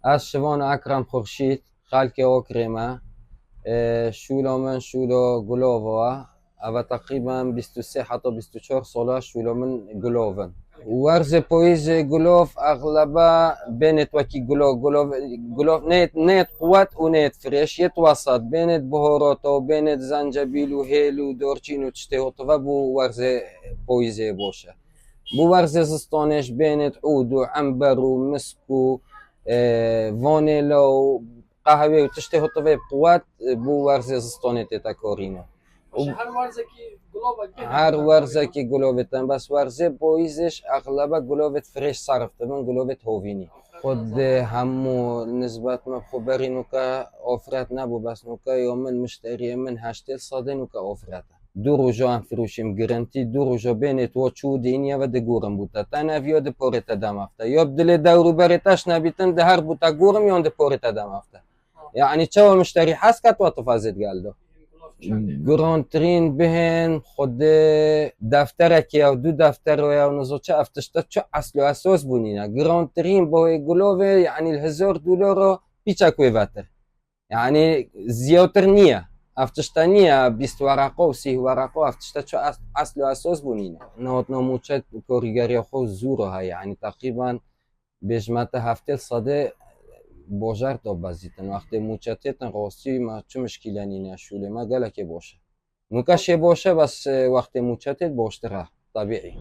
از شوان اکرم خورشید خلک اوکریمه شولا من شولا گلووا او تقریبا 23 حتی 24 ساله شولا من گلوون ورز پویز گلوف اغلبا بینت وکی گلوف نیت قوت و نیت فريش یت وسط بینت بهارات و بینت زنجبیل و هیل و دارچین و چته و بو ورز پویز باشه بو ورز زستانش بینت عود و عنبر و مسک و وانیلا و قهوه و تشته هطوه قوت بو ورز زستانه تیتا کارینه هر ورزه که گلوبتن بس ورزه بایزش اغلبه گلوبت فرش صرفته من گلوبت هوینی خود همو نسبت ما خبری نوکا آفرت نبو بس نوکا یا من مشتری من 80 نوکا آفرته دو روزا هم فروشیم گرانتی دو روزا بینت و چو دینیا و ده گورم بوده تن ویاد پارت دم افته یا بدل دورو برتش نبیتن ده هر بوده گورم یا ده پارت دم افته یعنی چه مشتری هست که تو تفازت گلده گرانترین بهن خود دفتره که او دو دفتر و یا نزو چه افتشتا چه اصل و اساس بونینه گرانترین با گلوه یعنی $1000 رو پیچکوی وتر یعنی زیادتر نیه افتشتا نیه 20 ورقه و 30 ورقه افتشتا چه اصل و اساس بونینه نهات نموچه کارگری خود زوره ها یعنی تقریبا بجمت هفته صده باجر تا بزیتن وقتی موچتیتن راستی ما چه مشکلی نینه شوله ما گله که باشه نوکشه باشه بس وقتی موچتیت باشتره طبیعی